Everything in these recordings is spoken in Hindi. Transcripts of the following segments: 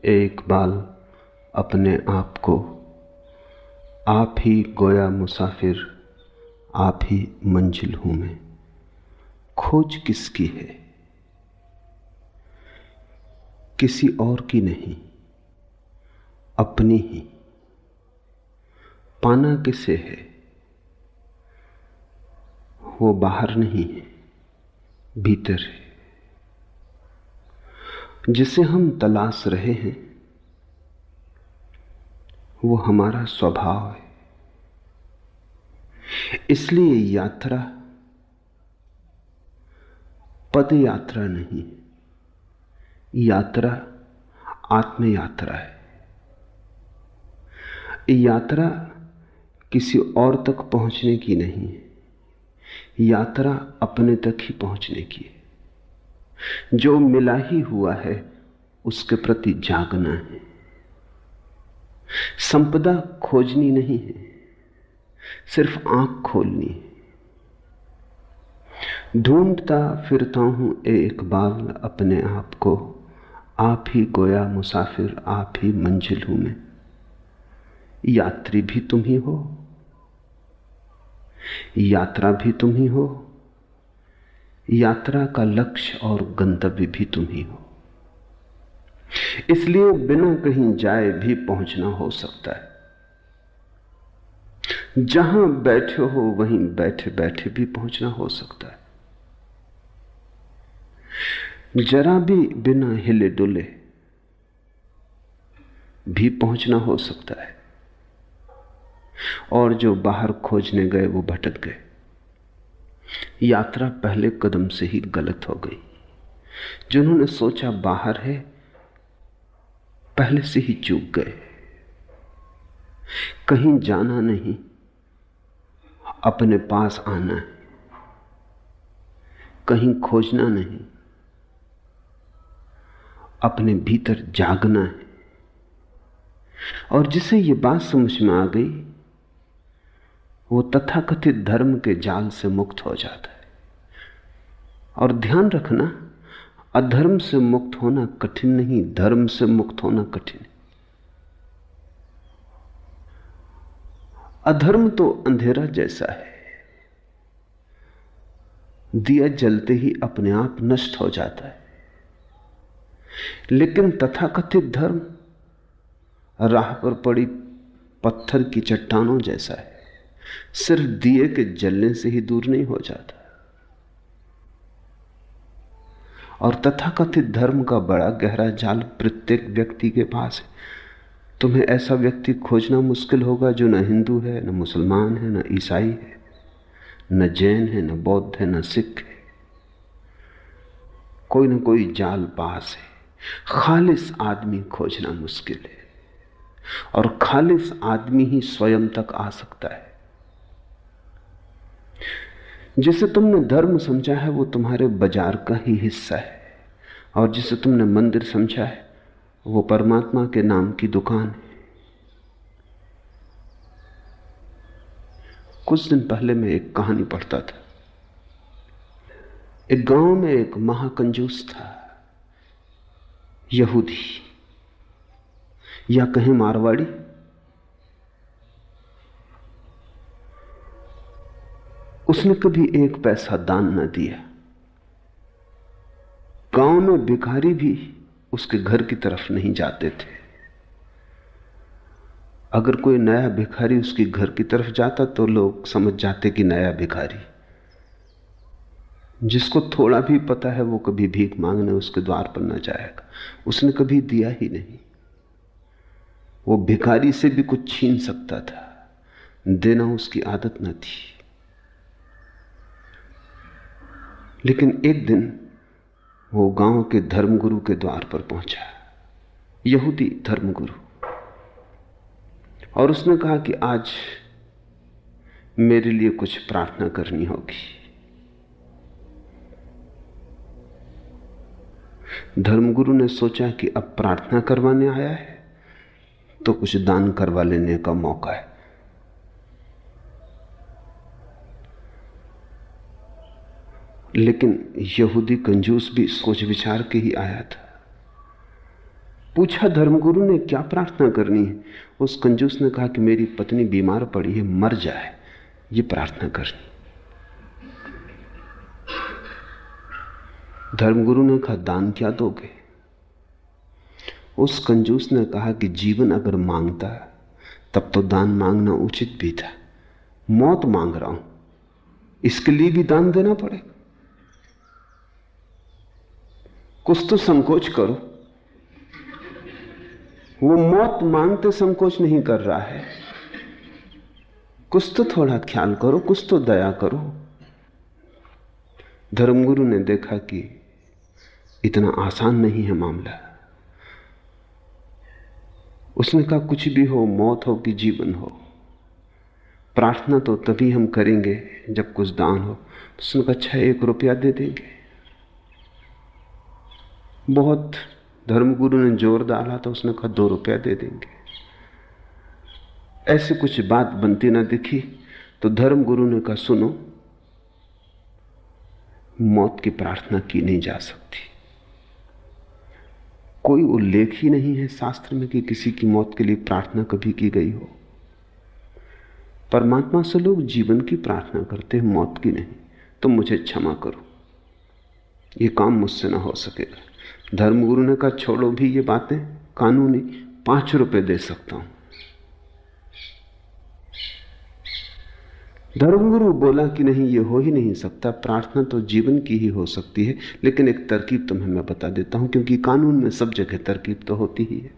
एक बाल अपने आप को, आप ही गोया मुसाफिर, आप ही मंजिल हूं मैं। खोज किसकी है? किसी और की नहीं, अपनी ही। पाना किसे है? वो बाहर नहीं है, भीतर है। जिसे हम तलाश रहे हैं वो हमारा स्वभाव है। इसलिए यात्रा पद यात्रा नहीं, यात्रा आत्म यात्रा है। यात्रा किसी और तक पहुंचने की नहीं है, यात्रा अपने तक ही पहुंचने की है। जो मिला ही हुआ है उसके प्रति जागना है। संपदा खोजनी नहीं है, सिर्फ आंख खोलनी है। ढूंढता फिरता हूं एक बाल अपने आप को, आप ही गोया मुसाफिर, आप ही मंजिल हूं मैं। यात्री भी तुम ही हो, यात्रा भी तुम ही हो, यात्रा का लक्ष्य और गंतव्य भी तुम ही हो। इसलिए बिना कहीं जाए भी पहुंचना हो सकता है। जहां बैठे हो वहीं बैठे बैठे भी पहुंचना हो सकता है। जरा भी बिना हिले डुले भी पहुंचना हो सकता है। और जो बाहर खोजने गए वो भटक गए। यात्रा पहले कदम से ही गलत हो गई। जिन्होंने सोचा बाहर है, पहले से ही चूक गए। कहीं जाना नहीं, अपने पास आना है। कहीं खोजना नहीं, अपने भीतर जागना है। और जिसे ये बात समझ में आ गई वो तथाकथित धर्म के जाल से मुक्त हो जाता है। और ध्यान रखना, अधर्म से मुक्त होना कठिन नहीं, धर्म से मुक्त होना कठिन है। अधर्म तो अंधेरा जैसा है, दिया जलते ही अपने आप नष्ट हो जाता है। लेकिन तथाकथित धर्म राह पर पड़ी पत्थर की चट्टानों जैसा है, सिर्फ दिए के जलने से ही दूर नहीं हो जाता। और तथाकथित धर्म का बड़ा गहरा जाल प्रत्येक व्यक्ति के पास है। तुम्हें ऐसा व्यक्ति खोजना मुश्किल होगा जो न हिंदू है, न मुसलमान है, न ईसाई है, न जैन है, न बौद्ध है, न सिख है। कोई न कोई जाल पास है। खालिस आदमी खोजना मुश्किल है, और खालिस आदमी ही स्वयं तक आ सकता है। जिसे तुमने धर्म समझा है वो तुम्हारे बाजार का ही हिस्सा है, और जिसे तुमने मंदिर समझा है वो परमात्मा के नाम की दुकान है। कुछ दिन पहले मैं एक कहानी पढ़ता था। एक गांव में एक महाकंजूस था, यहूदी या कहीं मारवाड़ी। उसने कभी एक पैसा दान न दिया। गांव में भिखारी भी उसके घर की तरफ नहीं जाते थे। अगर कोई नया भिखारी उसके घर की तरफ जाता तो लोग समझ जाते कि नया भिखारी। जिसको थोड़ा भी पता है वो कभी भीख मांगने उसके द्वार पर न जाएगा। उसने कभी दिया ही नहीं। वो भिखारी से भी कुछ छीन सकता था, देना उसकी आदत न थी। लेकिन एक दिन वो गांव के धर्मगुरु के द्वार पर पहुंचा, यहूदी धर्मगुरु, और उसने कहा कि आज मेरे लिए कुछ प्रार्थना करनी होगी। धर्मगुरु ने सोचा कि अब प्रार्थना करवाने आया है तो कुछ दान करवा लेने का मौका है। लेकिन यहूदी कंजूस भी सोच विचार के ही आया था। पूछा धर्मगुरु ने क्या प्रार्थना करनी है। उस कंजूस ने कहा कि मेरी पत्नी बीमार पड़ी है, मर जाए, ये प्रार्थना करनी। धर्मगुरु ने कहा दान क्या दोगे? उस कंजूस ने कहा कि जीवन अगर मांगता तब तो दान मांगना उचित भी था। मौत मांग रहा हूं, इसके लिए भी दान देना पड़ेगा। कुछ तो संकोच करो। वो मौत मांगते संकोच नहीं कर रहा है। कुछ तो थोड़ा ख्याल करो, कुछ तो दया करो। धर्मगुरु ने देखा कि इतना आसान नहीं है मामला। उसने कहा कुछ भी हो, मौत हो कि जीवन हो, प्रार्थना तो तभी हम करेंगे जब कुछ दान हो। तो उसने कहा अच्छा 1 रुपया दे देंगे। बहुत धर्मगुरु ने जोर डाला तो उसने कहा 2 रुपया दे देंगे। ऐसे कुछ बात बनती ना दिखी तो धर्मगुरु ने कहा सुनो, मौत की प्रार्थना की नहीं जा सकती। कोई उल्लेख ही नहीं है शास्त्र में कि किसी की मौत के लिए प्रार्थना कभी की गई हो। परमात्मा से लोग जीवन की प्रार्थना करते हैं, मौत की नहीं। तुम मुझे क्षमा करो, ये काम मुझसे ना हो सकेगा। धर्मगुरु ने कहा छोड़ो भी ये बातें कानूनी, 5 रुपए दे सकता हूं। धर्मगुरु बोला कि नहीं, ये हो ही नहीं सकता, प्रार्थना तो जीवन की ही हो सकती है। लेकिन एक तरकीब तुम्हें मैं बता देता हूं, क्योंकि कानून में सब जगह तरकीब तो होती ही है।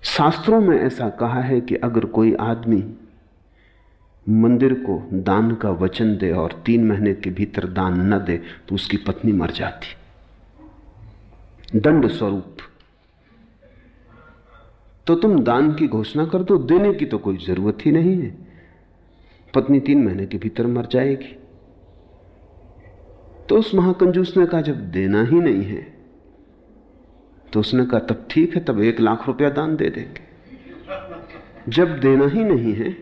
शास्त्रों में ऐसा कहा है कि अगर कोई आदमी मंदिर को दान का वचन दे और 3 महीने के भीतर दान न दे तो उसकी पत्नी मर जाती, दंड स्वरूप। तो तुम दान की घोषणा कर दो, देने की तो कोई जरूरत ही नहीं है, पत्नी 3 महीने के भीतर मर जाएगी। तो उस महाकंजूस ने कहा जब देना ही नहीं है तो उसने कहा तब ठीक है, तब 1 लाख रुपया दान दे देंगे। जब देना ही नहीं है,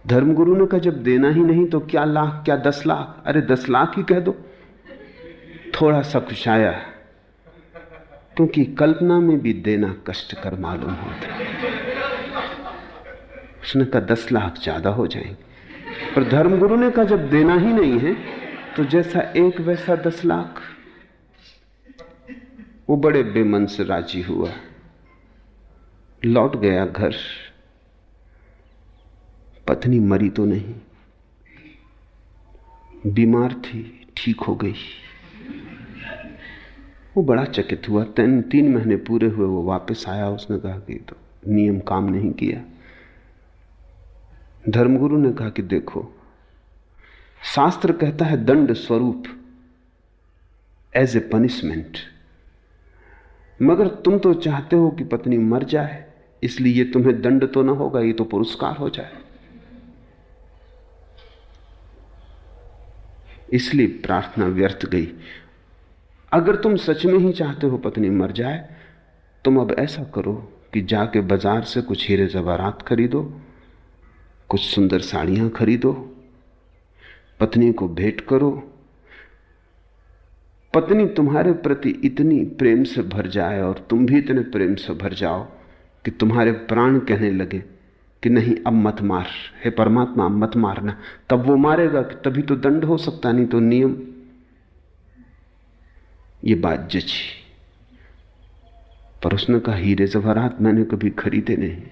धर्मगुरु ने कहा जब देना ही नहीं तो क्या लाख, क्या 10 लाख? अरे 10 लाख ही कह दो। थोड़ा सा खुशाया, क्योंकि कल्पना में भी देना कष्टकर मालूम होता है। उसने कहा 10 लाख ज्यादा हो जाएंगे। पर धर्मगुरु ने कहा जब देना ही नहीं है तो जैसा एक वैसा 10 लाख। वो बड़े बेमन से राजी हुआ, लौट गया घर। पत्नी मरी तो नहीं, बीमार थी, ठीक हो गई। वो बड़ा चकित हुआ। 3 महीने पूरे हुए, वो वापस आया। उसने कहा कि तो नियम काम नहीं किया। धर्मगुरु ने कहा कि देखो, शास्त्र कहता है दंड स्वरूप, एज ए पनिशमेंट, मगर तुम तो चाहते हो कि पत्नी मर जाए, इसलिए ये तुम्हें दंड तो ना होगा, ये तो पुरस्कार हो जाए। इसलिए प्रार्थना व्यर्थ गई। अगर तुम सच में ही चाहते हो पत्नी मर जाए, तुम अब ऐसा करो कि जाके बाजार से कुछ हीरे जवाहरात खरीदो, कुछ सुंदर साड़ियां खरीदो, पत्नी को भेंट करो। पत्नी तुम्हारे प्रति इतनी प्रेम से भर जाए और तुम भी इतने प्रेम से भर जाओ कि तुम्हारे प्राण कहने लगे कि नहीं अब मत मार, हे परमात्मा अब मत मारना। तब वो मारेगा कि तभी तो दंड हो सकता, नहीं तो नियम। ये बात जची। पर उसने कहा हीरे जवाहरात मैंने कभी खरीदे नहीं।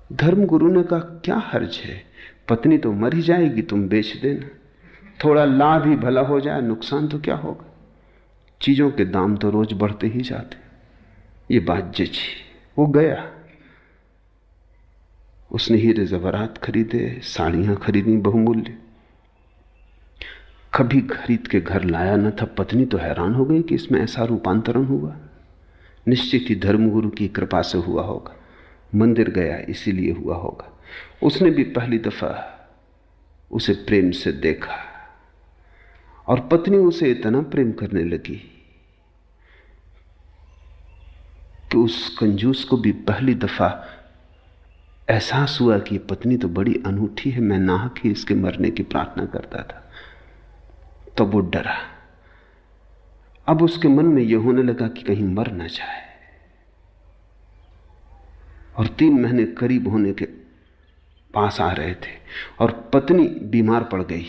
धर्मगुरु ने कहा क्या हर्ज है, पत्नी तो मर ही जाएगी, तुम बेच देना, थोड़ा लाभ ही भला हो जाए, नुकसान तो क्या होगा। चीजों के दाम तो रोज बढ़ते ही जाते। ये बात जची। वो गया, उसने हीरे जवाहरात खरीदे, साड़ियां खरीदी बहुमूल्य, कभी खरीद के घर लाया न था। पत्नी तो हैरान हो गई कि इसमें ऐसा रूपांतरण हुआ। निश्चित ही धर्मगुरु की कृपा से हुआ होगा, मंदिर गया इसीलिए हुआ होगा। उसने भी पहली दफा उसे प्रेम से देखा और पत्नी उसे इतना प्रेम करने लगी कि उस कंजूस को भी पहली दफा एहसास हुआ कि पत्नी तो बड़ी अनूठी है, मैं नाहक ही इसके मरने की प्रार्थना करता था। तो वो डरा अब उसके मन में यह होने लगा कि कहीं मर न जाए, और 3 महीने करीब होने के पास आ रहे थे और पत्नी बीमार पड़ गई,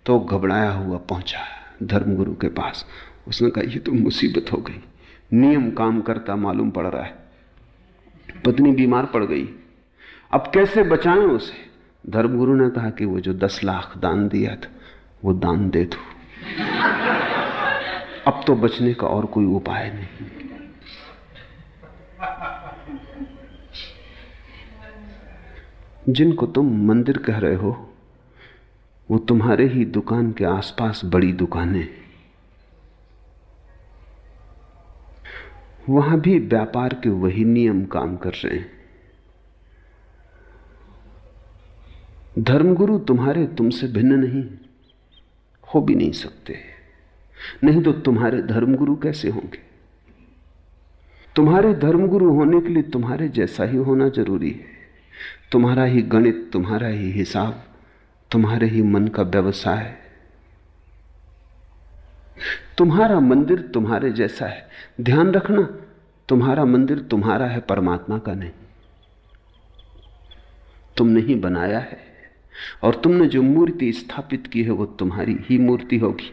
तो घबराया हुआ पहुंचा धर्मगुरु के पास। उसने कहा ये तो मुसीबत हो गई, नियम काम करता मालूम पड़ रहा है, पत्नी बीमार पड़ गई, अब कैसे बचाएं उसे। धर्मगुरु ने कहा कि वो जो 10 लाख दान दिया था वो दान दे दो, अब तो बचने का और कोई उपाय नहीं। जिनको तुम मंदिर कह रहे हो वो तुम्हारे ही दुकान के आसपास बड़ी दुकानें, वहां भी व्यापार के वही नियम काम कर रहे हैं। धर्मगुरु तुम्हारे तुमसे भिन्न नहीं, हो भी नहीं सकते, नहीं तो तुम्हारे धर्मगुरु कैसे होंगे। तुम्हारे धर्मगुरु होने के लिए तुम्हारे जैसा ही होना जरूरी है, तुम्हारा ही गणित, तुम्हारा ही हिसाब, तुम्हारे ही मन का व्यवसाय। तुम्हारा मंदिर तुम्हारे जैसा है, ध्यान रखना, तुम्हारा मंदिर तुम्हारा है, परमात्मा का नहीं। तुमने ही बनाया है, और तुमने जो मूर्ति स्थापित की है वो तुम्हारी ही मूर्ति होगी।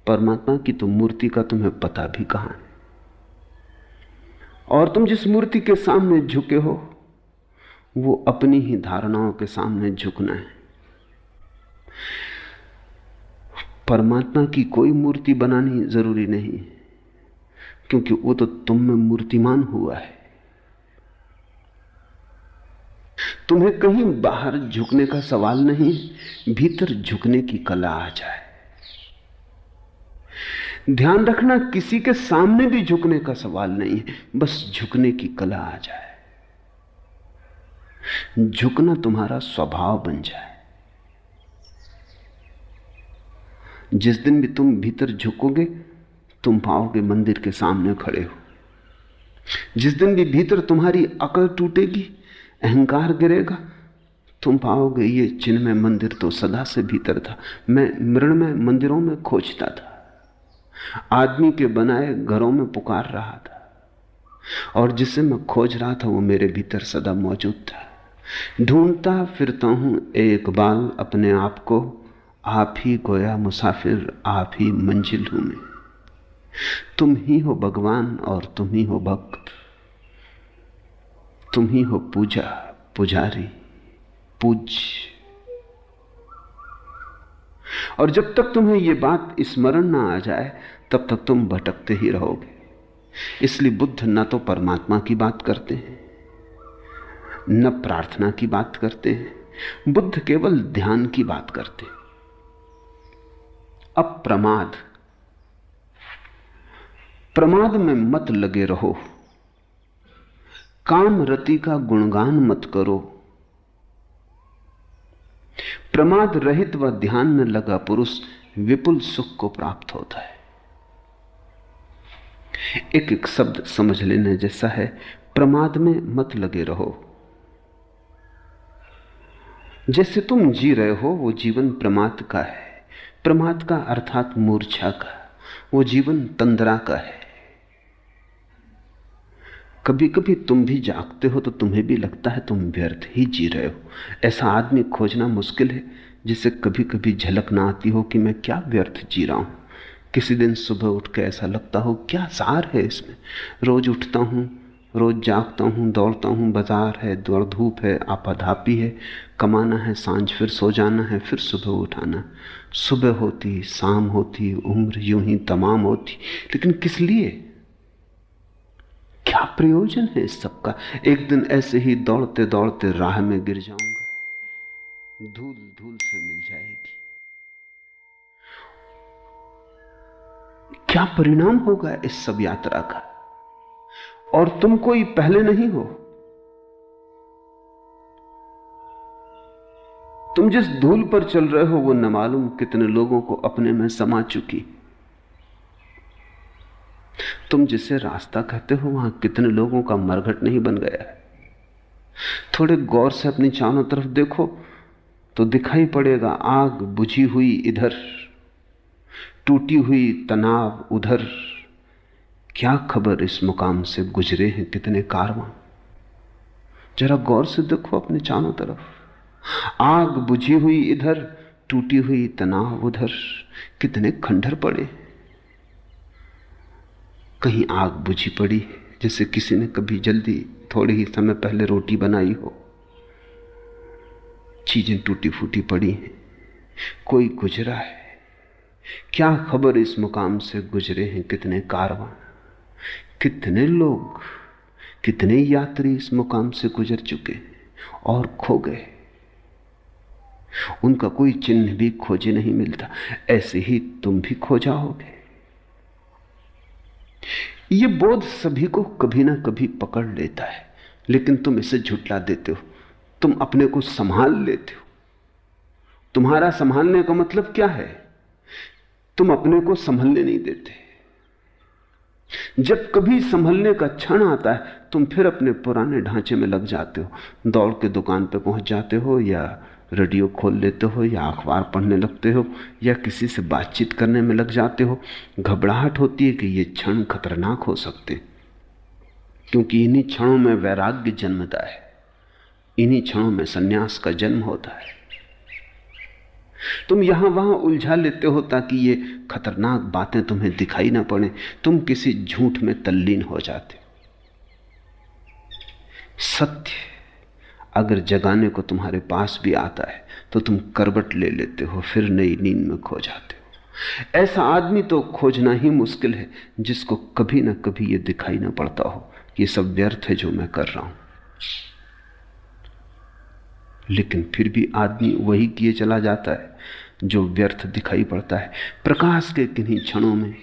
परमात्मा की तो मूर्ति का तुम्हें पता भी कहां है। और तुम जिस मूर्ति के सामने झुके हो वो अपनी ही धारणाओं के सामने झुकना है। परमात्मा की कोई मूर्ति बनानी जरूरी नहीं, क्योंकि वो तो तुम में मूर्तिमान हुआ है। तुम्हें कहीं बाहर झुकने का सवाल नहीं, भीतर झुकने की कला आ जाए। ध्यान रखना, किसी के सामने भी झुकने का सवाल नहीं है, बस झुकने की कला आ जाए, झुकना तुम्हारा स्वभाव बन जाए। जिस दिन भी तुम भीतर झुकोगे तुम पाओगे मंदिर के सामने खड़े हो। जिस दिन भी भीतर तुम्हारी अकल टूटेगी, अहंकार गिरेगा, तुम पाओगे ये चिन्मय मंदिर तो सदा से भीतर था, मैं मृण्मय मंदिरों में खोजता था, आदमी के बनाए घरों में पुकार रहा था, और जिसे मैं खोज रहा था वो मेरे भीतर सदा मौजूद था। ढूंढता फिरता हूं एक बाल अपने आप को, आप ही गोया मुसाफिर, आप ही मंजिल हूं मैं। तुम ही हो भगवान और तुम ही हो भक्त, तुम ही हो पूजा पुजारी पूज्य। और जब तक तुम्हें यह बात स्मरण ना आ जाए तब तक तुम भटकते ही रहोगे। इसलिए बुद्ध न तो परमात्मा की बात करते हैं न प्रार्थना की बात करते हैं, बुद्ध केवल ध्यान की बात करते हैं। अब प्रमाद में मत लगे रहो, काम रति का गुणगान मत करो। प्रमाद रहित व ध्यान में लगा पुरुष विपुल सुख को प्राप्त होता है। एक एक शब्द समझ लेने जैसा है। प्रमाद में मत लगे रहो। जैसे तुम जी रहे हो वो जीवन प्रमाद का है, प्रमाद का अर्थात मूर्छा का, वो जीवन तंद्रा का है। कभी कभी तुम भी जागते हो तो तुम्हें भी लगता है तुम व्यर्थ ही जी रहे हो। ऐसा आदमी खोजना मुश्किल है जिसे कभी कभी झलक ना आती हो कि मैं क्या व्यर्थ जी रहा हूं। किसी दिन सुबह उठ के ऐसा लगता हो क्या सार है इसमें। रोज उठता हूं, रोज जागता हूं, दौड़ता हूं, बाजार है, दौड़ धूप है, आपाधापी है, कमाना है, सांझ फिर सो जाना है, फिर सुबह उठाना। सुबह होती, शाम होती, उम्र यूं ही तमाम होती, लेकिन किस लिए? क्या प्रयोजन है इस सब का? एक दिन ऐसे ही दौड़ते दौड़ते राह में गिर जाऊंगा, धूल धूल से मिल जाएगी। क्या परिणाम होगा इस सब यात्रा का? और तुम कोई पहले नहीं हो। तुम जिस धूल पर चल रहे हो वो न मालूम कितने लोगों को अपने में समा चुकी। तुम जिसे रास्ता कहते हो वहां कितने लोगों का मरघट नहीं बन गया है। थोड़े गौर से अपनी चारों तरफ देखो तो दिखाई पड़ेगा आग बुझी हुई इधर, टूटी हुई तनाव उधर, क्या खबर इस मुकाम से गुजरे हैं कितने कारवां। जरा गौर से देखो अपने चारों तरफ, आग बुझी हुई इधर, टूटी हुई तनाव उधर, कितने खंडहर पड़े। कहीं आग बुझी पड़ी है, जैसे किसी ने कभी जल्दी थोड़े ही समय पहले रोटी बनाई हो, चीजें टूटी फूटी पड़ी हैं। कोई गुजरा है, क्या खबर इस मुकाम से गुजरे हैं कितने कारवां। कितने लोग, कितने यात्री इस मुकाम से गुजर चुके और खो गए, उनका कोई चिन्ह भी खोजे नहीं मिलता। ऐसे ही तुम भी खो जाओगे। ये बोध सभी को कभी ना कभी पकड़ लेता है, लेकिन तुम इसे झुठला देते हो, तुम अपने को संभाल लेते हो। तुम्हारा संभालने का मतलब क्या है? तुम अपने को संभलने नहीं देते। जब कभी संभलने का क्षण आता है, तुम फिर अपने पुराने ढांचे में लग जाते हो। दौड़ के दुकान पे पहुंच जाते हो, या रेडियो खोल लेते हो, या अखबार पढ़ने लगते हो, या किसी से बातचीत करने में लग जाते हो। घबराहट होती है कि ये क्षण खतरनाक हो सकते, क्योंकि इन्हीं क्षणों में वैराग्य जन्मता है, इन्हीं क्षणों में सन्यास का जन्म होता है। तुम यहां वहां उलझा लेते हो ताकि ये खतरनाक बातें तुम्हें दिखाई ना पड़े। तुम किसी झूठ में तल्लीन हो जाते हो। सत्य अगर जगाने को तुम्हारे पास भी आता है तो तुम करवट ले लेते हो, फिर नई नींद में खो जाते हो। ऐसा आदमी तो खोजना ही मुश्किल है जिसको कभी ना कभी ये दिखाई ना पड़ता हो ये सब व्यर्थ है जो मैं कर रहा हूं। लेकिन फिर भी आदमी वही किए चला जाता है जो व्यर्थ दिखाई पड़ता है। प्रकाश के किन्हीं क्षणों में,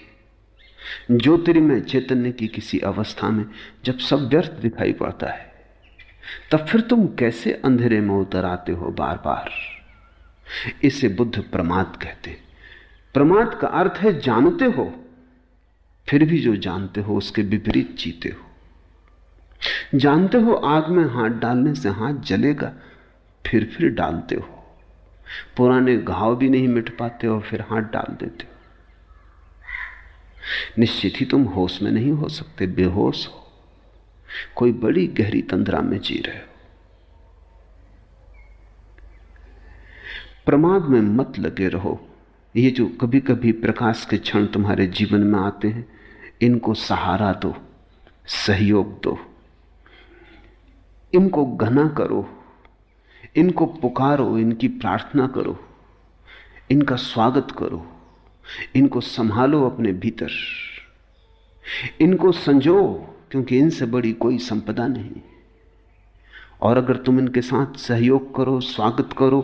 ज्योतिर्मय चैतन्य की किसी अवस्था में, जब सब व्यर्थ दिखाई पड़ता है, तब फिर तुम कैसे अंधेरे में उतर आते हो बार बार। इसे बुद्ध प्रमाद कहते। प्रमाद का अर्थ है जानते हो, फिर भी जो जानते हो उसके विपरीत जीते हो। जानते हो आग में हाथ डालने से हाथ जलेगा, फिर डालते हो। पुराने घाव भी नहीं मिट पाते हो, फिर हाथ डाल देते हो। निश्चित ही तुम होश में नहीं हो सकते, बेहोश हो, कोई बड़ी गहरी तंद्रा में जी रहे हो। प्रमाद में मत लगे रहो। ये जो कभी कभी प्रकाश के क्षण तुम्हारे जीवन में आते हैं, इनको सहारा दो, सहयोग दो, इनको घना करो, इनको पुकारो, इनकी प्रार्थना करो, इनका स्वागत करो, इनको संभालो अपने भीतर, इनको संजो, क्योंकि इनसे बड़ी कोई संपदा नहीं। और अगर तुम इनके साथ सहयोग करो, स्वागत करो,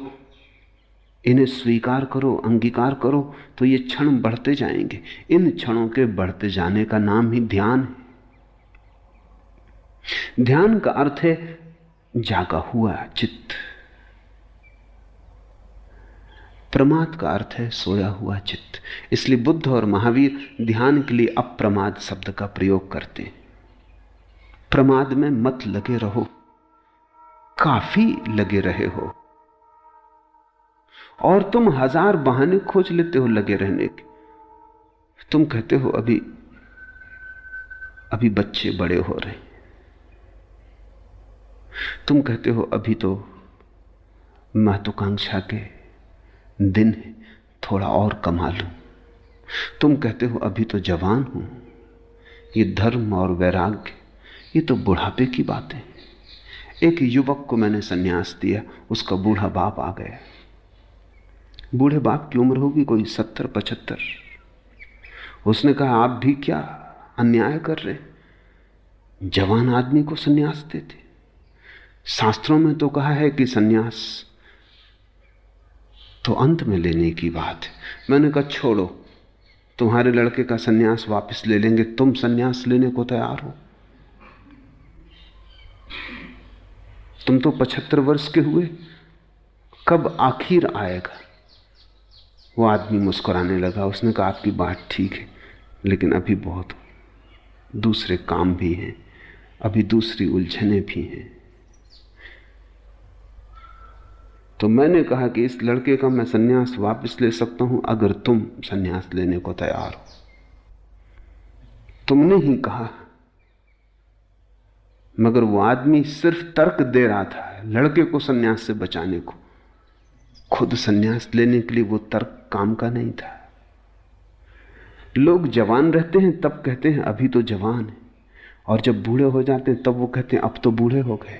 इन्हें स्वीकार करो, अंगीकार करो, तो ये क्षण बढ़ते जाएंगे। इन क्षणों के बढ़ते जाने का नाम ही ध्यान है। ध्यान का अर्थ है जागा हुआ चित्त, प्रमाद का अर्थ है सोया हुआ चित्त। इसलिए बुद्ध और महावीर ध्यान के लिए अप्रमाद शब्द का प्रयोग करते हैं। प्रमाद में मत लगे रहो, काफी लगे रहे हो, और तुम हजार बहाने खोज लेते हो लगे रहने के। तुम कहते हो अभी अभी बच्चे बड़े हो रहे, तुम कहते हो अभी तो महत्वाकांक्षा के दिन है, थोड़ा और कमा लूं। तुम कहते हो अभी तो जवान हूं, ये धर्म और वैराग्य ये तो बुढ़ापे की बातें। एक युवक को मैंने सन्यास दिया, उसका बूढ़ा बाप आ गया। बूढ़े बाप की उम्र होगी कोई 70-75। उसने कहा आप भी क्या अन्याय कर रहे, जवान आदमी को सन्यास देते। शास्त्रों में तो कहा है कि सन्यास तो अंत में लेने की बात है। मैंने कहा छोड़ो, तुम्हारे लड़के का सन्यास वापस ले लेंगे, तुम सन्यास लेने को तैयार हो? तुम तो 75 वर्ष के हुए, कब आखिर आएगा? वो आदमी मुस्कुराने लगा। उसने कहा आपकी बात ठीक है, लेकिन अभी बहुत दूसरे काम भी हैं, अभी दूसरी उलझने भी हैं। तो मैंने कहा कि इस लड़के का मैं सन्यास वापस ले सकता हूं अगर तुम सन्यास लेने को तैयार हो। तुमने ही कहा, मगर वो आदमी सिर्फ तर्क दे रहा था लड़के को सन्यास से बचाने को, खुद सन्यास लेने के लिए वो तर्क काम का नहीं था। लोग जवान रहते हैं तब कहते हैं अभी तो जवान है, और जब बूढ़े हो जाते हैं तब वो कहते हैं अब तो बूढ़े हो गए।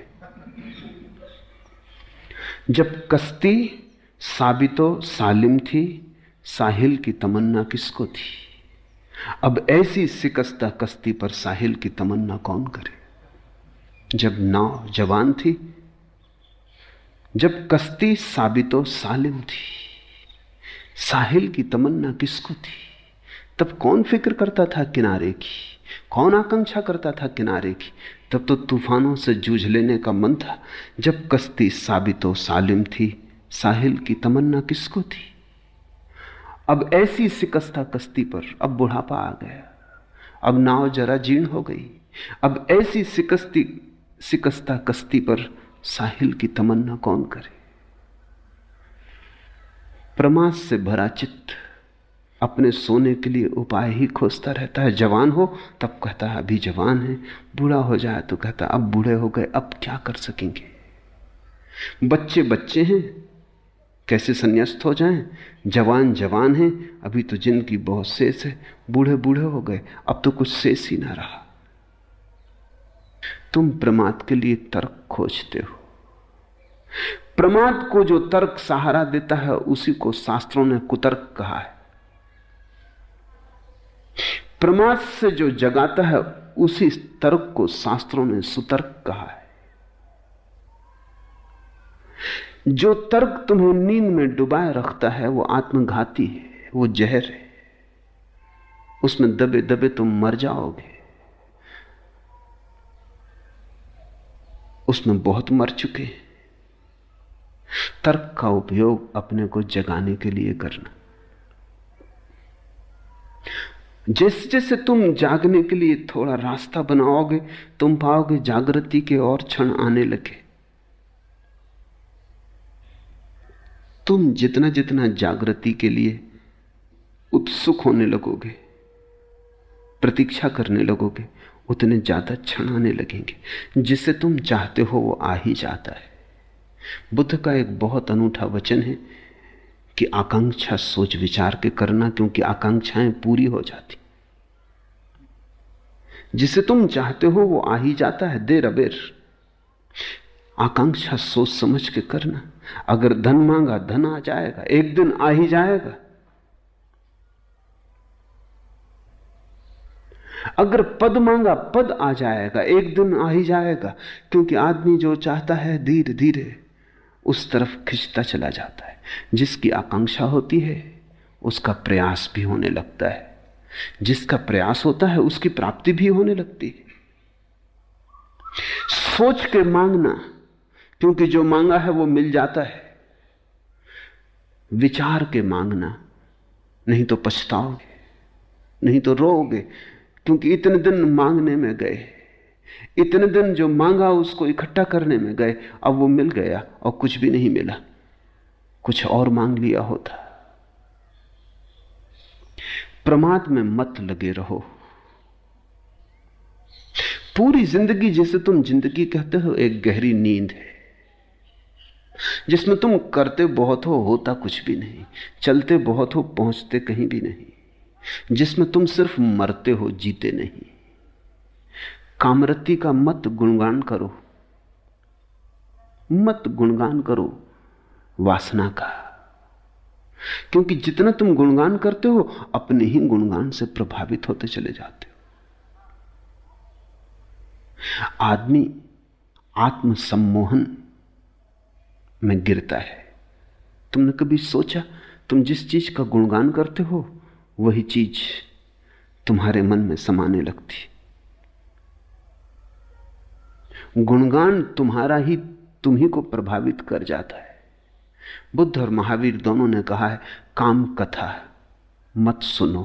जब कश्ती साबितो सालिम थी, साहिल की तमन्ना किसको थी? अब ऐसी शिकस्ता कश्ती पर साहिल की तमन्ना कौन करे? जब नाव जवान थी, जब कश्ती साबितो सालिम थी, साहिल की तमन्ना किसको थी? तब कौन फिक्र करता था किनारे की? कौन आकांक्षा करता था किनारे की? तब तो तूफानों से जूझ लेने का मन था। जब कश्ती साबितो सालिम थी, साहिल की तमन्ना किसको थी? अब ऐसी शिकस्ता कश्ती पर अब बुढ़ापा आ गया, अब नाव जरा जीर्ण हो गई। अब ऐसी शिकस्ता कश्ती पर साहिल की तमन्ना कौन करे? प्रमाद से भरा चित्त अपने सोने के लिए उपाय ही खोजता रहता है। जवान हो तब कहता है अभी जवान है, बूढ़ा हो जाए तो कहता है अब बूढ़े हो गए, अब क्या कर सकेंगे। बच्चे बच्चे हैं, कैसे संन्यास्त हो जाएं। जवान जवान हैं, अभी तो जिनकी बहुत शेष है। बूढ़े बूढ़े हो गए, अब तो कुछ शेष ही ना रहा। तुम प्रमाद के लिए तर्क खोजते हो। प्रमाद को जो तर्क सहारा देता है उसी को शास्त्रों ने कुतर्क कहा है। प्रमाद से जो जगाता है उसी तर्क को शास्त्रों ने सुतर्क कहा है। जो तर्क तुम्हें नींद में डुबाए रखता है वो आत्मघाती है, वो जहर है। उसमें दबे दबे तुम मर जाओगे। उसमें बहुत मर चुके हैं। तर्क का उपयोग अपने को जगाने के लिए करना। जैसे जैसे तुम जागने के लिए थोड़ा रास्ता बनाओगे, तुम पाओगे जागृति के और क्षण आने लगे। तुम जितना जितना जागृति के लिए उत्सुक होने लगोगे, प्रतीक्षा करने लगोगे, उतने ज्यादा क्षण आने लगेंगे। जिसे तुम चाहते हो वो आ ही जाता है। बुद्ध का एक बहुत अनूठा वचन है कि आकांक्षा सोच विचार के करना, क्योंकि आकांक्षाएं पूरी हो जाती। जिसे तुम चाहते हो वो आ ही जाता है, देर अबेर। आकांक्षा सोच समझ के करना। अगर धन मांगा धन आ जाएगा, एक दिन आ ही जाएगा। अगर पद मांगा पद आ जाएगा, एक दिन आ ही जाएगा। क्योंकि आदमी जो चाहता है धीरे धीरे उस तरफ खिंचता चला जाता है। जिसकी आकांक्षा होती है उसका प्रयास भी होने लगता है। जिसका प्रयास होता है उसकी प्राप्ति भी होने लगती है। सोच के मांगना, क्योंकि जो मांगा है वो मिल जाता है। विचार के मांगना, नहीं तो पछताओगे, नहीं तो रोओगे। क्योंकि इतने दिन मांगने में गए, इतने दिन जो मांगा उसको इकट्ठा करने में गए, अब वो मिल गया और कुछ भी नहीं मिला। कुछ और मांग लिया होता। प्रमाद में मत लगे रहो। पूरी जिंदगी जिसे तुम जिंदगी कहते हो एक गहरी नींद है, जिसमें तुम करते बहुत हो, होता कुछ भी नहीं, चलते बहुत हो, पहुंचते कहीं भी नहीं, जिसमें तुम सिर्फ मरते हो, जीते नहीं। कामरति का मत गुणगान करो, मत गुणगान करो वासना का। क्योंकि जितना तुम गुणगान करते हो अपने ही गुणगान से प्रभावित होते चले जाते हो। आदमी आत्म सम्मोहन में गिरता है। तुमने कभी सोचा तुम जिस चीज का गुणगान करते हो वही चीज तुम्हारे मन में समाने लगती। गुणगान तुम्हारा ही तुम ही को प्रभावित कर जाता है। बुद्ध और महावीर दोनों ने कहा है काम कथा मत सुनो।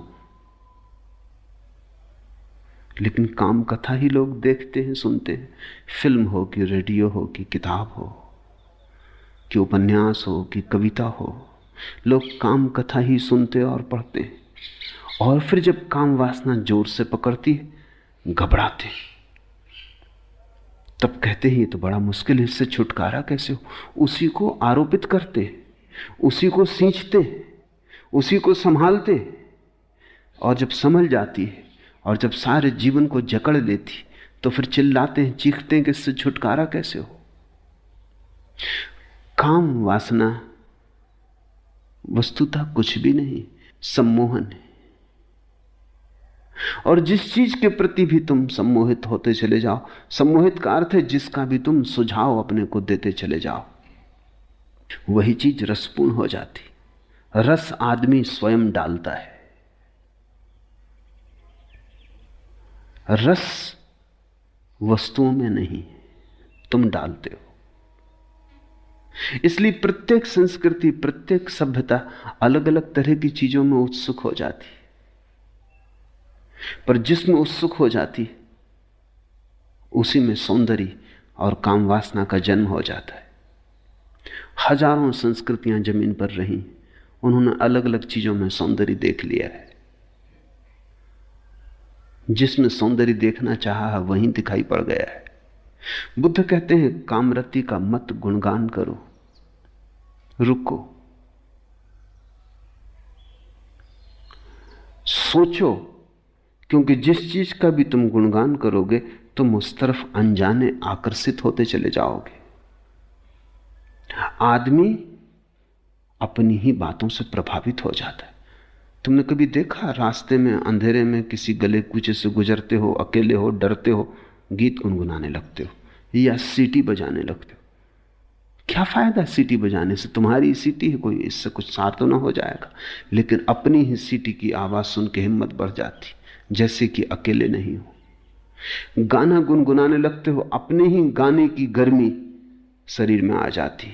लेकिन काम कथा ही लोग देखते हैं, सुनते हैं। फिल्म हो कि रेडियो हो कि किताब हो कि उपन्यास हो कि कविता हो, लोग काम कथा ही सुनते और पढ़ते हैं, और फिर जब काम वासना जोर से पकड़ती है घबराते, तब कहते हैं ये तो बड़ा मुश्किल है, इससे छुटकारा कैसे हो। उसी को आरोपित करते, उसी को सींचते, उसी को संभालते, और जब संभल जाती है और जब सारे जीवन को जकड़ लेती तो फिर चिल्लाते हैं, चीखते हैं कि इससे छुटकारा कैसे हो। काम वासना वस्तुतः कुछ भी नहीं, सम्मोहन है। और जिस चीज के प्रति भी तुम सम्मोहित होते चले जाओ, सम्मोहित का अर्थ है जिसका भी तुम सुझाव अपने को देते चले जाओ, वही चीज रसपूर्ण हो जाती। रस आदमी स्वयं डालता है, रस वस्तुओं में नहीं, तुम डालते हो। इसलिए प्रत्येक संस्कृति, प्रत्येक सभ्यता अलग अलग तरह की चीजों में उत्सुक हो जाती, पर जिसमें उत्सुक हो जाती उसी में सौंदर्य और काम वासना का जन्म हो जाता है। हजारों संस्कृतियां जमीन पर रही, उन्होंने अलग अलग चीजों में सौंदर्य देख लिया है। जिसमें सौंदर्य देखना चाहा है वहीं दिखाई पड़ गया है। बुद्ध कहते हैं कामरति का मत गुणगान करो, रुको, सोचो, क्योंकि जिस चीज का भी तुम गुणगान करोगे तुम उस तरफ अनजाने आकर्षित होते चले जाओगे। आदमी अपनी ही बातों से प्रभावित हो जाता है। तुमने कभी देखा रास्ते में अंधेरे में किसी गले कूचे से गुजरते हो, अकेले हो, डरते हो, गीत गुनगुनाने लगते हो या सीटी बजाने लगते हो? क्या फायदा सीटी बजाने से? तुम्हारी सीटी है कोई, इससे कुछ सार तो ना हो जाएगा। लेकिन अपनी ही सीटी की आवाज सुन के हिम्मत बढ़ जाती, जैसे कि अकेले नहीं हो। गाना गुनगुनाने लगते हो, अपने ही गाने की गर्मी शरीर में आ जाती,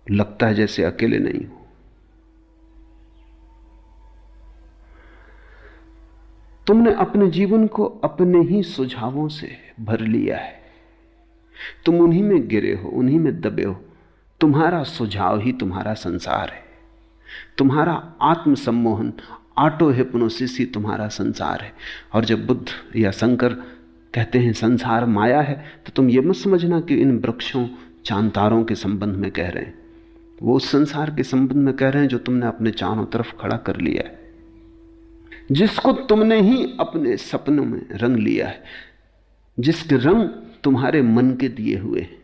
लगता है जैसे अकेले नहीं हो। तुमने अपने जीवन को अपने ही सुझावों से भर लिया है, तुम उन्हीं में गिरे हो, उन्हीं में दबे हो। तुम्हारा सुझाव ही तुम्हारा संसार है, तुम्हारा आत्मसम्मोहन, ऑटो हिप्नोसिस ही तुम्हारा संसार है। और जब बुद्ध या शंकर कहते हैं संसार माया है, तो तुम ये मत समझना कि इन वृक्षों चांतारों के संबंध में कह रहे हैं। वो उस संसार के संबंध में कह रहे हैं जो तुमने अपने चारों तरफ खड़ा कर लिया है, जिसको तुमने ही अपने सपनों में रंग लिया है, जिसके रंग तुम्हारे मन के दिए हुए हैं।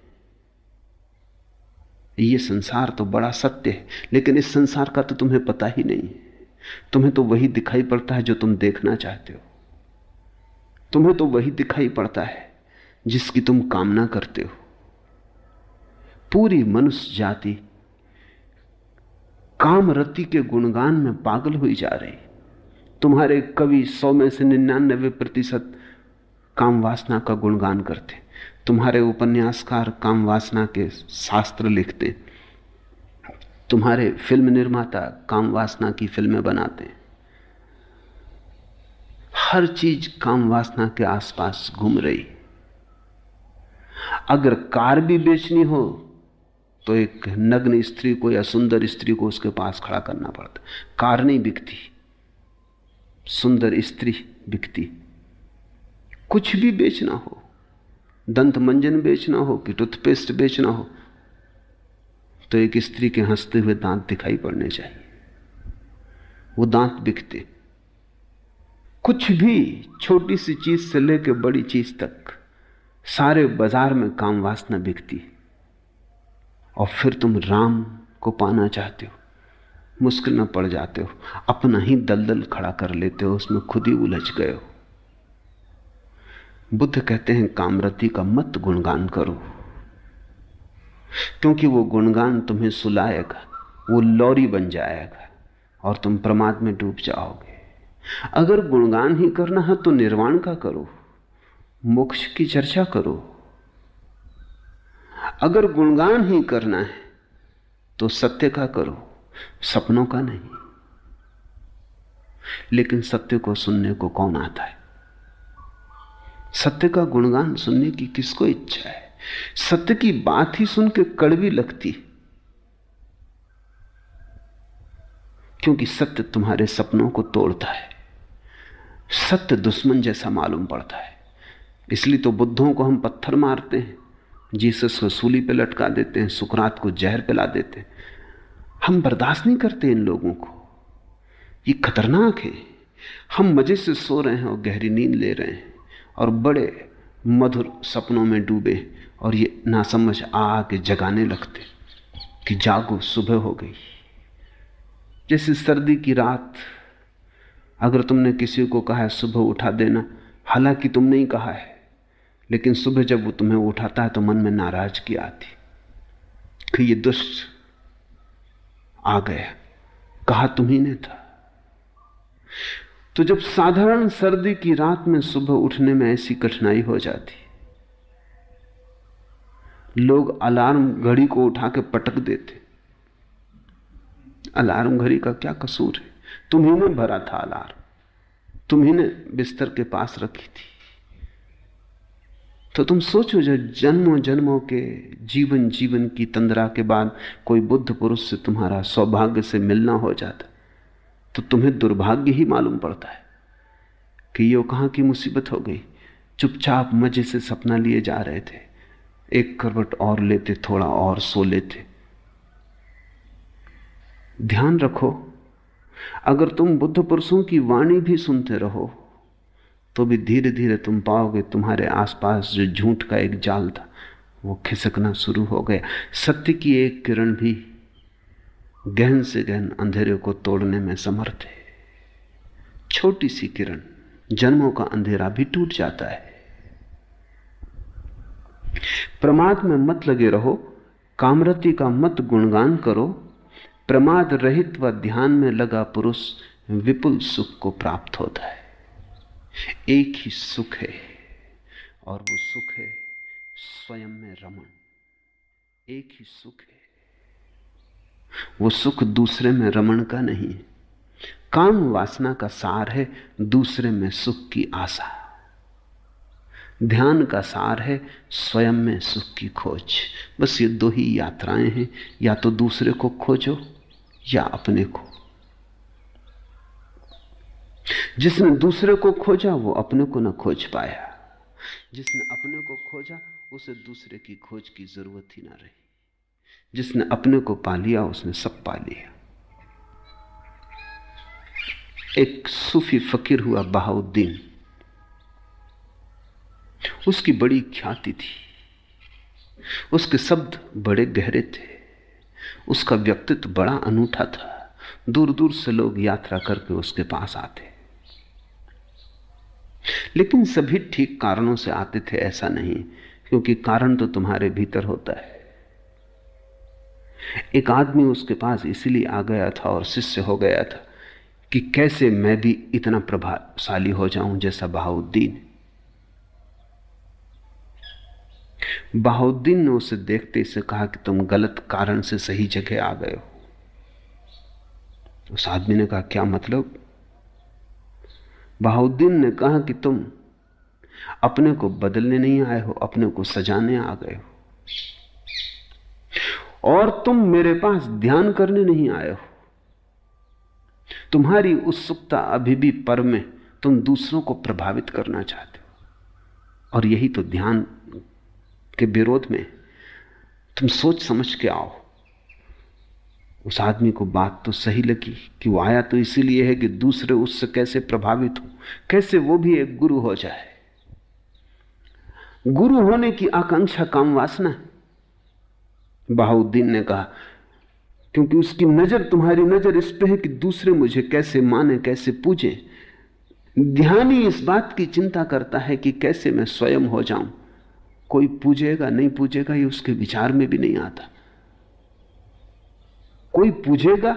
ये संसार तो बड़ा सत्य है, लेकिन इस संसार का तो तुम्हें पता ही नहीं है। तुम्हें तो वही दिखाई पड़ता है जो तुम देखना चाहते हो, तुम्हें तो वही दिखाई पड़ता है जिसकी तुम कामना करते हो। पूरी मनुष्य जाति कामरति के गुणगान में पागल हुई जा रही। तुम्हारे कवि 100 में से 99% काम वासना का गुणगान करते, तुम्हारे उपन्यासकार काम वासना के शास्त्र लिखते, तुम्हारे फिल्म निर्माता काम वासना की फिल्में बनाते। हर चीज काम वासना के आसपास घूम रही। अगर कार भी बेचनी हो तो एक नग्न स्त्री को या सुंदर स्त्री को उसके पास खड़ा करना पड़ता। कार नहीं बिकती, सुंदर स्त्री बिकती। कुछ भी बेचना हो, दंत मंजन बेचना हो कि टूथपेस्ट बेचना हो, तो एक स्त्री के हंसते हुए दांत दिखाई पड़ने चाहिए, वो दांत बिकते। कुछ भी, छोटी सी चीज से लेकर बड़ी चीज तक, सारे बाजार में काम वासना बिकती। और फिर तुम राम को पाना चाहते हो, मुश्किल में पड़ जाते हो, अपना ही दलदल खड़ा कर लेते हो, उसमें खुद ही उलझ गए हो। बुद्ध कहते हैं कामरति का मत गुणगान करो, क्योंकि वो गुणगान तुम्हें सुलाएगा, वो लौरी बन जाएगा और तुम प्रमाद में डूब जाओगे। अगर गुणगान ही करना है तो निर्वाण का करो, मोक्ष की चर्चा करो। अगर गुणगान ही करना है तो सत्य का करो, सपनों का नहीं। लेकिन सत्य को सुनने को कौन आता है? सत्य का गुणगान सुनने की किसको इच्छा है? सत्य की बात ही सुन के कड़वी लगती, क्योंकि सत्य तुम्हारे सपनों को तोड़ता है। सत्य दुश्मन जैसा मालूम पड़ता है। इसलिए तो बुद्धों को हम पत्थर मारते हैं, जीसस को सूली पे लटका देते हैं, सुकरात को जहर पिला देते हैं। हम बर्दाश्त नहीं करते इन लोगों को। ये खतरनाक है। हम मजे से सो रहे हैं और गहरी नींद ले रहे हैं और बड़े मधुर सपनों में डूबे, और ये नासमझ आके जगाने लगते कि जागो, सुबह हो गई। जैसे सर्दी की रात, अगर तुमने किसी को कहा है सुबह उठा देना, हालांकि तुमने ही कहा है, लेकिन सुबह जब वो तुम्हें उठाता है तो मन में नाराजगी आती कि ये दुष्ट आ गया, कहा तुम्ही ने था। तो जब साधारण सर्दी की रात में सुबह उठने में ऐसी कठिनाई हो जाती, लोग अलार्म घड़ी को उठा के पटक देते। अलार्म घड़ी का क्या कसूर है? तुम्ही ने भरा था अलार्म, तुम्ही ने बिस्तर के पास रखी थी। तो तुम सोचो, जब जन्मों जन्मों के जीवन की तंद्रा के बाद कोई बुद्ध पुरुष से तुम्हारा सौभाग्य से मिलना हो जाता, तो तुम्हें दुर्भाग्य ही मालूम पड़ता है कि ये कहां की मुसीबत हो गई। चुपचाप मजे से सपना लिए जा रहे थे, एक करवट और लेते, थोड़ा और सो लेते। ध्यान रखो, अगर तुम बुद्ध पुरुषों की वाणी भी सुनते रहो तो भी धीरे धीरे तुम पाओगे तुम्हारे आसपास जो झूठ का एक जाल था वो खिसकना शुरू हो गया। सत्य की एक किरण भी गहन से गहन अंधेरे को तोड़ने में समर्थ है। छोटी सी किरण, जन्मों का अंधेरा भी टूट जाता है। प्रमाद में मत लगे रहो, कामरति का मत गुणगान करो। प्रमाद रहित व ध्यान में लगा पुरुष विपुल सुख को प्राप्त होता है। एक ही सुख है और वो सुख है स्वयं में रमण। एक ही सुख है, वो सुख दूसरे में रमण का नहीं है। काम वासना का सार है दूसरे में सुख की आशा। ध्यान का सार है स्वयं में सुख की खोज। बस ये दो ही यात्राएं हैं, या तो दूसरे को खोजो या अपने को। जिसने दूसरे को खोजा वो अपने को न खोज पाया, जिसने अपने को खोजा उसे दूसरे की खोज की जरूरत ही ना रही। जिसने अपने को पा लिया उसने सब पा लिया। एक सूफी फकीर हुआ बहाउद्दीन, उसकी बड़ी ख्याति थी, उसके शब्द बड़े गहरे थे, उसका व्यक्तित्व बड़ा अनूठा था। दूर दूर से लोग यात्रा करके उसके पास आते, लेकिन सभी ठीक कारणों से आते थे ऐसा नहीं, क्योंकि कारण तो तुम्हारे भीतर होता है। एक आदमी उसके पास इसलिए आ गया था और शिष्य हो गया था कि कैसे मैं भी इतना प्रभावशाली हो जाऊं जैसा बहाउद्दीन। बहाउद्दीन ने उसे देखते से कहा कि तुम गलत कारण से सही जगह आ गए हो। उस आदमी ने कहा क्या मतलब? बहाउद्दीन ने कहा कि तुम अपने को बदलने नहीं आए हो, अपने को सजाने आ गए हो, और तुम मेरे पास ध्यान करने नहीं आए हो। तुम्हारी उत्सुकता अभी भी पर में, तुम दूसरों को प्रभावित करना चाहते हो, और यही तो ध्यान के विरोध में। तुम सोच समझ के आओ। उस आदमी को बात तो सही लगी कि वो आया तो इसीलिए है कि दूसरे उससे कैसे प्रभावित हो, कैसे वो भी एक गुरु हो जाए। गुरु होने की आकांक्षा काम वासना है। बहाउद्दीन ने कहा क्योंकि उसकी नजर, तुम्हारी नजर इस पे है कि दूसरे मुझे कैसे माने, कैसे पूजे। ध्यानी इस बात की चिंता करता है कि कैसे मैं स्वयं हो जाऊं। कोई पूजेगा नहीं पूजेगा ये उसके विचार में भी नहीं आता। कोई पूजेगा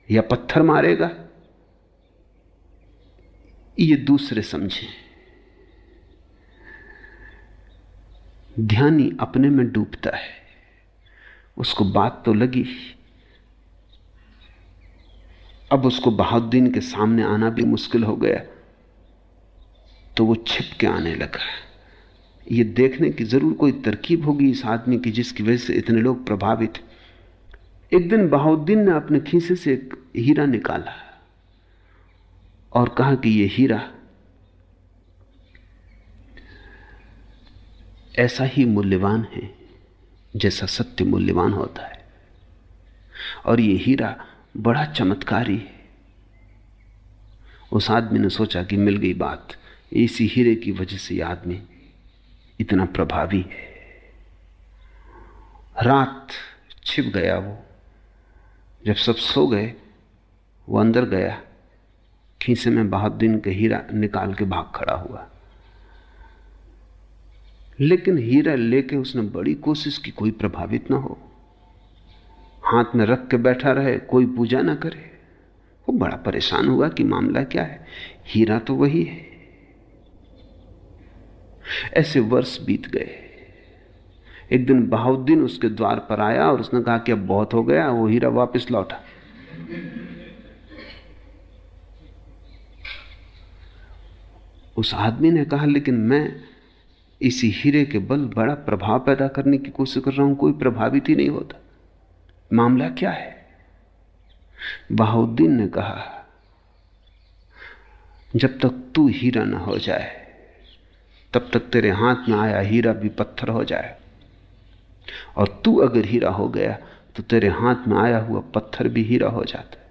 या पत्थर मारेगा ये दूसरे समझे। ध्यानी अपने में डूबता है। उसको बात तो लगी, अब उसको बहाउद्दीन के सामने आना भी मुश्किल हो गया, तो वो छिप के आने लगा ये देखने की जरूर कोई तरकीब होगी इस आदमी की जिसकी वजह से इतने लोग प्रभावित। एक दिन बहाउद्दीन ने अपने खीसे से एक हीरा निकाला और कहा कि यह हीरा ऐसा ही मूल्यवान है जैसा सत्य मूल्यवान होता है, और यह हीरा बड़ा चमत्कारी है। उस आदमी ने सोचा कि मिल गई बात, इसी हीरे की वजह से यह आदमी इतना प्रभावी है। रात छिप गया वो। जब सब सो गए, वो अंदर गया, खीसे में बहाउद्दीन का हीरा निकाल के भाग खड़ा हुआ। लेकिन हीरा लेके उसने बड़ी कोशिश की, कोई प्रभावित ना हो, हाथ में रख के बैठा रहे, कोई पूजा ना करे। वो बड़ा परेशान हुआ कि मामला क्या है, हीरा तो वही है। ऐसे वर्ष बीत गए। एक दिन बहाउद्दीन उसके द्वार पर आया और उसने कहा कि अब बहुत हो गया, वो हीरा वापस लौटा। उस आदमी ने कहा, लेकिन मैं इसी हीरे के बल बड़ा प्रभाव पैदा करने की कोशिश कर रहा हूं, कोई प्रभावित ही नहीं होता, मामला क्या है? बहाउद्दीन ने कहा, जब तक तू हीरा ना हो जाए तब तक तेरे हाथ में आया हीरा भी पत्थर हो जाए, और तू अगर हीरा हो गया तो तेरे हाथ में आया हुआ पत्थर भी हीरा हो जाता है।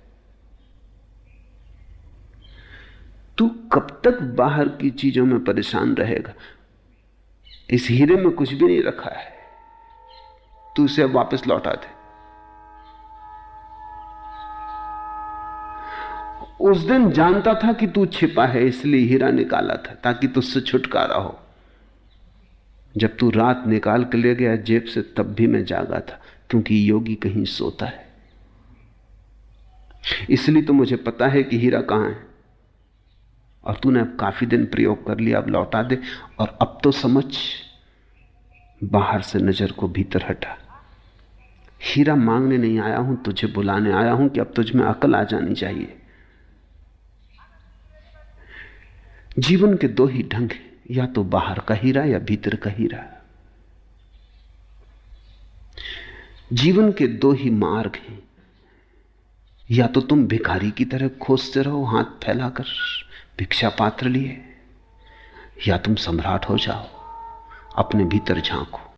तू कब तक बाहर की चीजों में परेशान रहेगा? इस हीरे में कुछ भी नहीं रखा है, तू इसे वापस लौटा दे। उस दिन जानता था कि तू छिपा है, इसलिए हीरा निकाला था ताकि तुझसे छुटकारा हो। जब तू रात निकाल के ले गया जेब से, तब भी मैं जागा था, क्योंकि योगी कहीं सोता है। इसलिए तो मुझे पता है कि हीरा कहां है, और तूने अब काफी दिन प्रयोग कर लिया, अब लौटा दे। और अब तो समझ, बाहर से नजर को भीतर हटा। हीरा मांगने नहीं आया हूं, तुझे बुलाने आया हूं कि अब तुझ में अकल आ जानी चाहिए। जीवन के दो ही ढंग हैं, या तो बाहर का हीरा या भीतर का हीरा। जीवन के दो ही मार्ग हैं, या तो तुम भिखारी की तरह खोजते रहो हाथ फैलाकर भिक्षा पात्र लिए, या तुम सम्राट हो जाओ, अपने भीतर झांको।